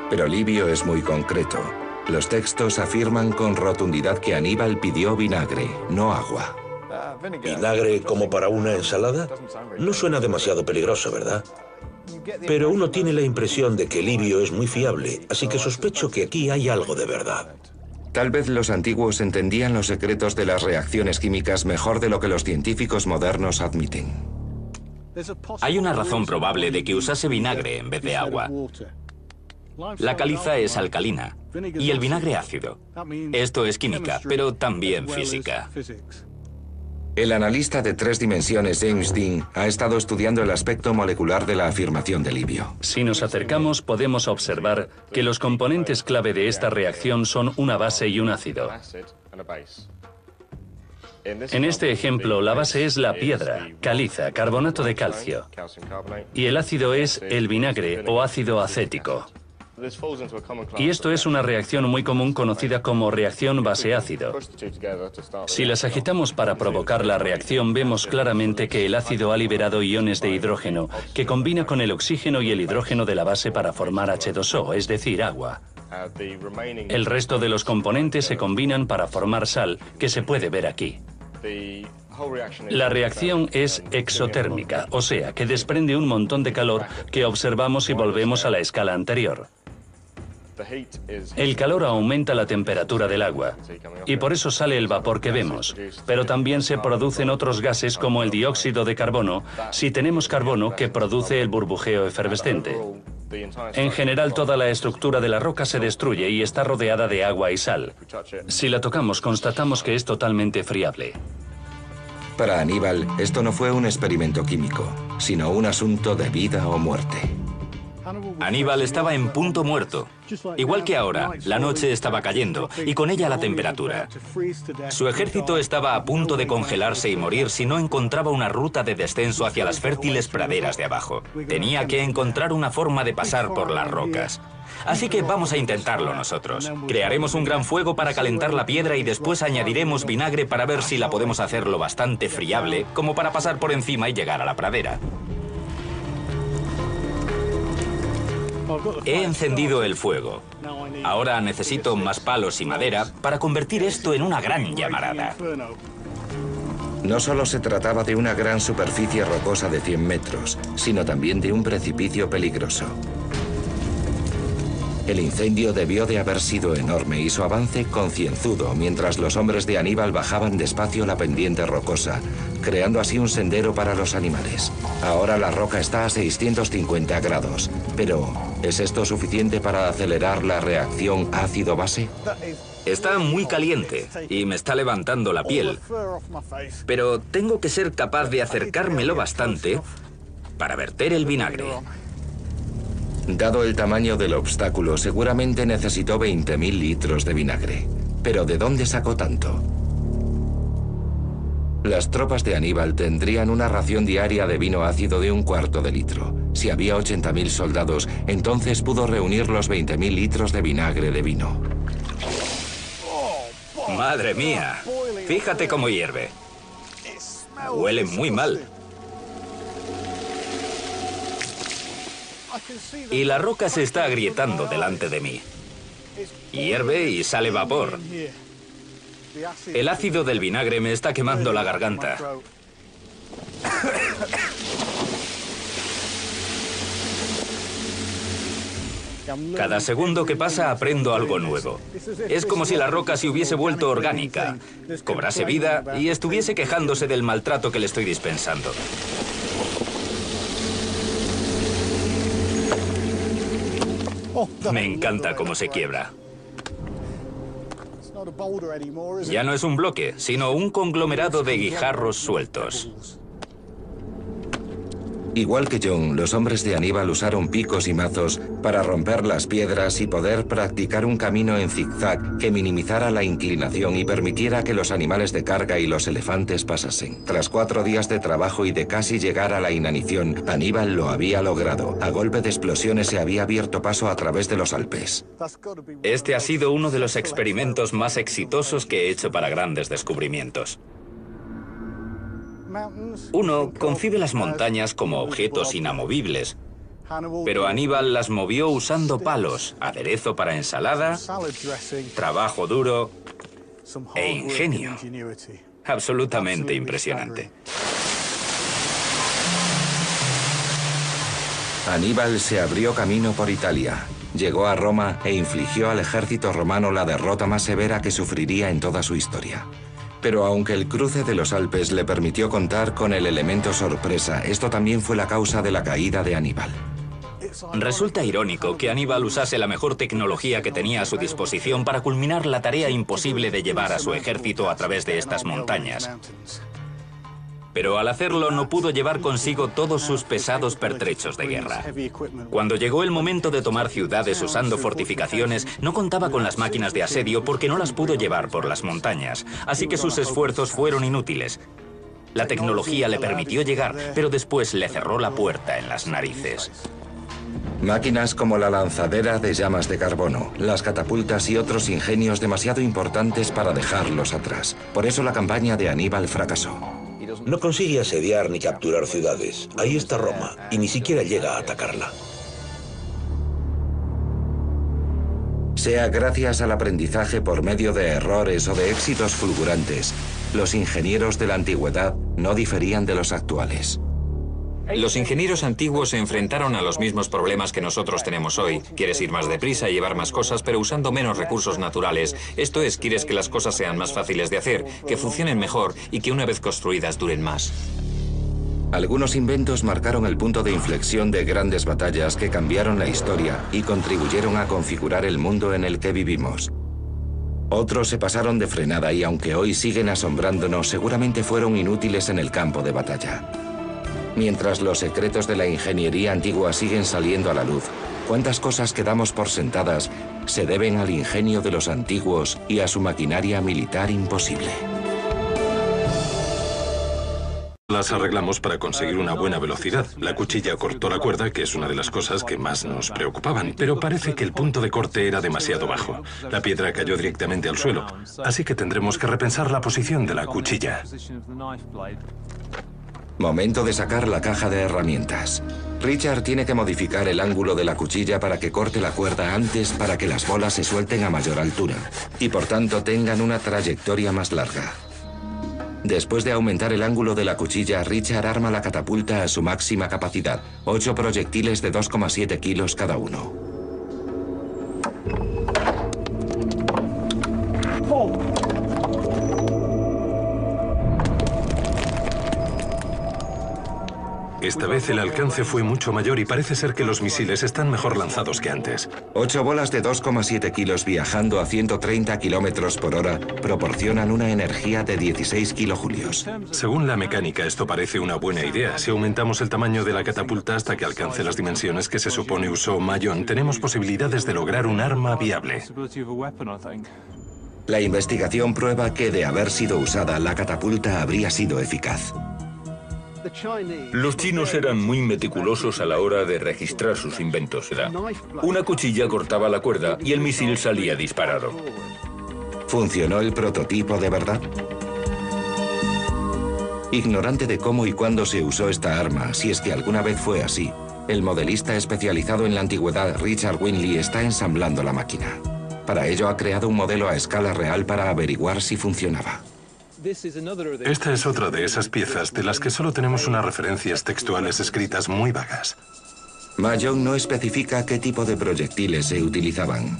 Pero Livio es muy concreto. Los textos afirman con rotundidad que Aníbal pidió vinagre, no agua. ¿Vinagre como para una ensalada? No suena demasiado peligroso, ¿verdad? Pero uno tiene la impresión de que Livio es muy fiable, así que sospecho que aquí hay algo de verdad. Tal vez los antiguos entendían los secretos de las reacciones químicas mejor de lo que los científicos modernos admiten. Hay una razón probable de que usase vinagre en vez de agua. La caliza es alcalina y el vinagre ácido. Esto es química, pero también física. El analista de 3 dimensiones James Dean ha estado estudiando el aspecto molecular de la afirmación de Livio. Si nos acercamos, podemos observar que los componentes clave de esta reacción son una base y un ácido. En este ejemplo, la base es la piedra, caliza, carbonato de calcio, y el ácido es el vinagre o ácido acético. Y esto es una reacción muy común conocida como reacción base-ácido. Si las agitamos para provocar la reacción, vemos claramente que el ácido ha liberado iones de hidrógeno, que combina con el oxígeno y el hidrógeno de la base para formar H2O, es decir, agua. El resto de los componentes se combinan para formar sal, que se puede ver aquí. La reacción es exotérmica, o sea, que desprende un montón de calor que observamos si volvemos a la escala anterior. El calor aumenta la temperatura del agua, y por eso sale el vapor que vemos, pero también se producen otros gases como el dióxido de carbono, si tenemos carbono que produce el burbujeo efervescente. En general, toda la estructura de la roca se destruye y está rodeada de agua y sal. Si la tocamos, constatamos que es totalmente friable. Para Aníbal, esto no fue un experimento químico, sino un asunto de vida o muerte. Aníbal estaba en punto muerto. Igual que ahora, la noche estaba cayendo y con ella la temperatura. Su ejército estaba a punto de congelarse y morir si no encontraba una ruta de descenso hacia las fértiles praderas de abajo. Tenía que encontrar una forma de pasar por las rocas. Así que vamos a intentarlo nosotros. Crearemos un gran fuego para calentar la piedra y después añadiremos vinagre para ver si la podemos hacer lo bastante friable como para pasar por encima y llegar a la pradera. He encendido el fuego. Ahora necesito más palos y madera para convertir esto en una gran llamarada. No solo se trataba de una gran superficie rocosa de 100 metros, sino también de un precipicio peligroso. El incendio debió de haber sido enorme y su avance concienzudo mientras los hombres de Aníbal bajaban despacio la pendiente rocosa, creando así un sendero para los animales. Ahora la roca está a 650 grados, pero ¿es esto suficiente para acelerar la reacción ácido-base? Está muy caliente y me está levantando la piel, pero tengo que ser capaz de acercármelo bastante para verter el vinagre. Dado el tamaño del obstáculo, seguramente necesitó 20.000 litros de vinagre. ¿Pero de dónde sacó tanto? Las tropas de Aníbal tendrían una ración diaria de vino ácido de 1/4 de litro. Si había 80.000 soldados, entonces pudo reunir los 20.000 litros de vinagre de vino. ¡Madre mía! Fíjate cómo hierve. Huele muy mal. Y la roca se está agrietando delante de mí. Hierve y sale vapor. El ácido del vinagre me está quemando la garganta. Cada segundo que pasa aprendo algo nuevo. Es como si la roca se hubiese vuelto orgánica, cobrase vida y estuviese quejándose del maltrato que le estoy dispensando. Me encanta cómo se quiebra. Ya no es un bloque, sino un conglomerado de guijarros sueltos. Igual que John, los hombres de Aníbal usaron picos y mazos para romper las piedras y poder practicar un camino en zigzag que minimizara la inclinación y permitiera que los animales de carga y los elefantes pasasen. Tras 4 días de trabajo y de casi llegar a la inanición, Aníbal lo había logrado. A golpe de explosiones se había abierto paso a través de los Alpes. Este ha sido uno de los experimentos más exitosos que he hecho para grandes descubrimientos. Uno concibe las montañas como objetos inamovibles, pero Aníbal las movió usando palos, aderezo para ensalada, trabajo duro e ingenio. Absolutamente impresionante. Aníbal se abrió camino por Italia, llegó a Roma e infligió al ejército romano la derrota más severa que sufriría en toda su historia. Pero aunque el cruce de los Alpes le permitió contar con el elemento sorpresa, esto también fue la causa de la caída de Aníbal. Resulta irónico que Aníbal usase la mejor tecnología que tenía a su disposición para culminar la tarea imposible de llevar a su ejército a través de estas montañas. Pero al hacerlo no pudo llevar consigo todos sus pesados pertrechos de guerra. Cuando llegó el momento de tomar ciudades usando fortificaciones, no contaba con las máquinas de asedio porque no las pudo llevar por las montañas, así que sus esfuerzos fueron inútiles. La tecnología le permitió llegar, pero después le cerró la puerta en las narices. Máquinas como la lanzadera de llamas de carbono, las catapultas y otros ingenios demasiado importantes para dejarlos atrás. Por eso la campaña de Aníbal fracasó. No consigue asediar ni capturar ciudades. Ahí está Roma, y ni siquiera llega a atacarla. Sea gracias al aprendizaje por medio de errores o de éxitos fulgurantes, los ingenieros de la antigüedad no diferían de los actuales. Los ingenieros antiguos se enfrentaron a los mismos problemas que nosotros tenemos hoy. Quieres ir más deprisa y llevar más cosas, pero usando menos recursos naturales. Esto es, quieres que las cosas sean más fáciles de hacer, que funcionen mejor y que una vez construidas duren más. Algunos inventos marcaron el punto de inflexión de grandes batallas que cambiaron la historia y contribuyeron a configurar el mundo en el que vivimos. Otros se pasaron de frenada y aunque hoy siguen asombrándonos, seguramente fueron inútiles en el campo de batalla. Mientras los secretos de la ingeniería antigua siguen saliendo a la luz, cuántas cosas que damos por sentadas se deben al ingenio de los antiguos y a su maquinaria militar imposible. Las arreglamos para conseguir una buena velocidad. La cuchilla cortó la cuerda, que es una de las cosas que más nos preocupaban, pero parece que el punto de corte era demasiado bajo. La piedra cayó directamente al suelo, así que tendremos que repensar la posición de la cuchilla. Momento de sacar la caja de herramientas. Richard tiene que modificar el ángulo de la cuchilla para que corte la cuerda antes para que las bolas se suelten a mayor altura y por tanto tengan una trayectoria más larga. Después de aumentar el ángulo de la cuchilla, Richard arma la catapulta a su máxima capacidad, 8 proyectiles de 2,7 kilos cada uno. Esta vez el alcance fue mucho mayor y parece ser que los misiles están mejor lanzados que antes. 8 bolas de 2,7 kilos viajando a 130 kilómetros por hora proporcionan una energía de 16 kilojulios. Según la mecánica, esto parece una buena idea. Si aumentamos el tamaño de la catapulta hasta que alcance las dimensiones que se supone usó Mayon, tenemos posibilidades de lograr un arma viable. La investigación prueba que, de haber sido usada, la catapulta habría sido eficaz. Los chinos eran muy meticulosos a la hora de registrar sus inventos. Una cuchilla cortaba la cuerda y el misil salía disparado. ¿Funcionó el prototipo de verdad? Ignorante de cómo y cuándo se usó esta arma, si es que alguna vez fue así, el modelista especializado en la antigüedad Richard Winley está ensamblando la máquina. Para ello ha creado un modelo a escala real para averiguar si funcionaba. Esta es otra de esas piezas de las que solo tenemos unas referencias textuales escritas muy vagas. Mayon no especifica qué tipo de proyectiles se utilizaban.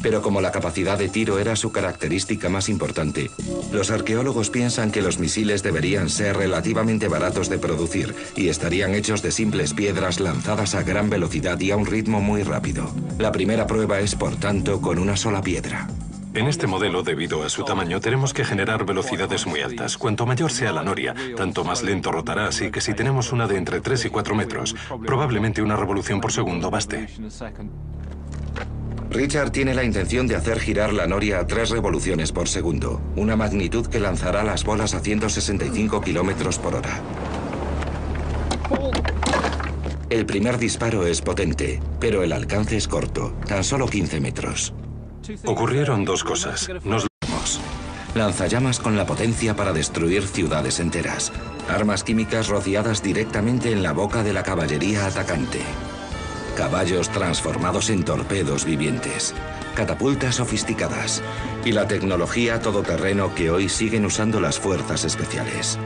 Pero como la capacidad de tiro era su característica más importante, los arqueólogos piensan que los misiles deberían ser relativamente baratos de producir y estarían hechos de simples piedras lanzadas a gran velocidad y a un ritmo muy rápido. La primera prueba es, por tanto, con una sola piedra. En este modelo, debido a su tamaño, tenemos que generar velocidades muy altas. Cuanto mayor sea la noria, tanto más lento rotará, así que si tenemos una de entre 3 y 4 metros, probablemente una revolución por segundo baste. Richard tiene la intención de hacer girar la noria a 3 revoluciones por segundo, una magnitud que lanzará las bolas a 165 kilómetros por hora. El primer disparo es potente, pero el alcance es corto, tan solo 15 metros. Ocurrieron dos cosas. Lanzallamas con la potencia para destruir ciudades enteras. Armas químicas rociadas directamente en la boca de la caballería atacante. Caballos transformados en torpedos vivientes. Catapultas sofisticadas. Y la tecnología todoterreno que hoy siguen usando las fuerzas especiales.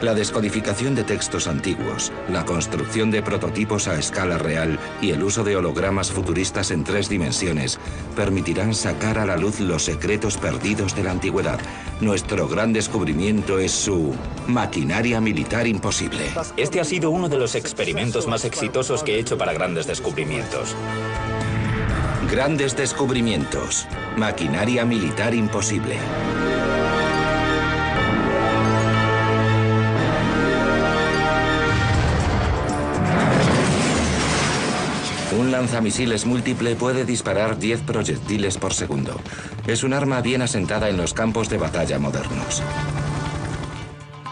La descodificación de textos antiguos, la construcción de prototipos a escala real y el uso de hologramas futuristas en 3 dimensiones permitirán sacar a la luz los secretos perdidos de la antigüedad. Nuestro gran descubrimiento es su maquinaria militar imposible. Este ha sido uno de los experimentos más exitosos que he hecho para grandes descubrimientos. Grandes descubrimientos. Maquinaria militar imposible. Un lanzamisiles múltiple puede disparar 10 proyectiles por segundo. Es un arma bien asentada en los campos de batalla modernos.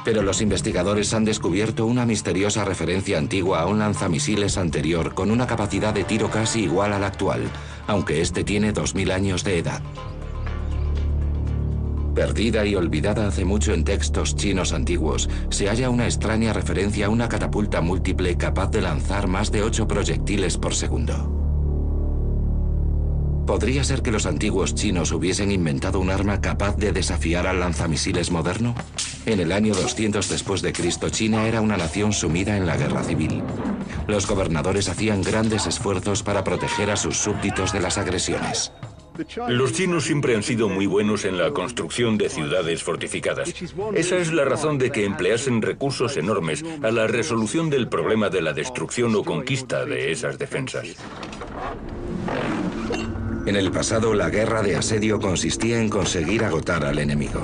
Pero los investigadores han descubierto una misteriosa referencia antigua a un lanzamisiles anterior con una capacidad de tiro casi igual a la actual, aunque este tiene 2000 años de edad. Perdida y olvidada hace mucho en textos chinos antiguos, se halla una extraña referencia a una catapulta múltiple capaz de lanzar más de 8 proyectiles por segundo. ¿Podría ser que los antiguos chinos hubiesen inventado un arma capaz de desafiar al lanzamisiles moderno? En el año 200 después de Cristo, China era una nación sumida en la guerra civil. Los gobernadores hacían grandes esfuerzos para proteger a sus súbditos de las agresiones. Los chinos siempre han sido muy buenos en la construcción de ciudades fortificadas. Esa es la razón de que empleasen recursos enormes a la resolución del problema de la destrucción o conquista de esas defensas. En el pasado, la guerra de asedio consistía en conseguir agotar al enemigo.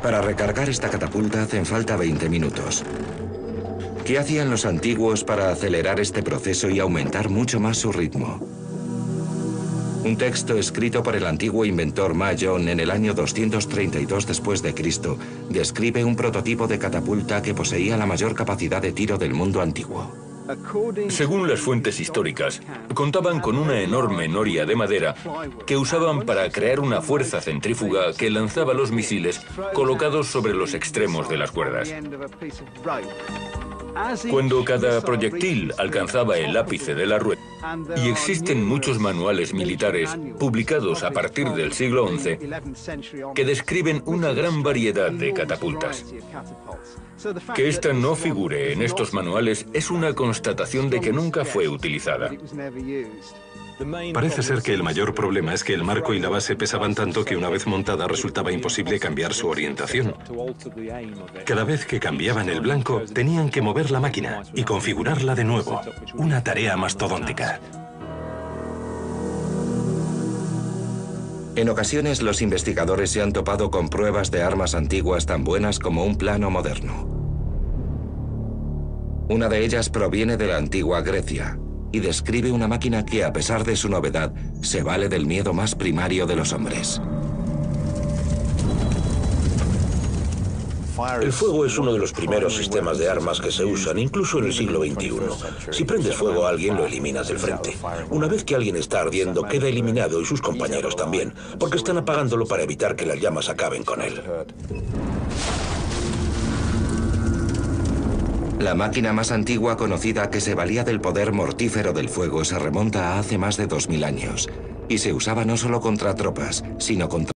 Para recargar esta catapulta hacen falta 20 minutos. ¿Qué hacían los antiguos para acelerar este proceso y aumentar mucho más su ritmo? Un texto escrito por el antiguo inventor Ma Jong en el año 232 después de Cristo describe un prototipo de catapulta que poseía la mayor capacidad de tiro del mundo antiguo. Según las fuentes históricas, contaban con una enorme noria de madera que usaban para crear una fuerza centrífuga que lanzaba los misiles colocados sobre los extremos de las cuerdas. Cuando cada proyectil alcanzaba el ápice de la rueda, y existen muchos manuales militares publicados a partir del siglo XI que describen una gran variedad de catapultas. Que esta no figure en estos manuales es una constatación de que nunca fue utilizada. Parece ser que el mayor problema es que el marco y la base pesaban tanto que una vez montada resultaba imposible cambiar su orientación. Cada vez que cambiaban el blanco, tenían que mover la máquina y configurarla de nuevo. Una tarea mastodóntica. En ocasiones, los investigadores se han topado con pruebas de armas antiguas tan buenas como un plano moderno. Una de ellas proviene de la antigua Grecia y describe una máquina que, a pesar de su novedad, se vale del miedo más primario de los hombres. El fuego es uno de los primeros sistemas de armas que se usan, incluso en el siglo XXI. Si prendes fuego a alguien, lo eliminas del frente. Una vez que alguien está ardiendo, queda eliminado y sus compañeros también, porque están apagándolo para evitar que las llamas acaben con él. La máquina más antigua conocida que se valía del poder mortífero del fuego se remonta a hace más de 2000 años y se usaba no solo contra tropas, sino contra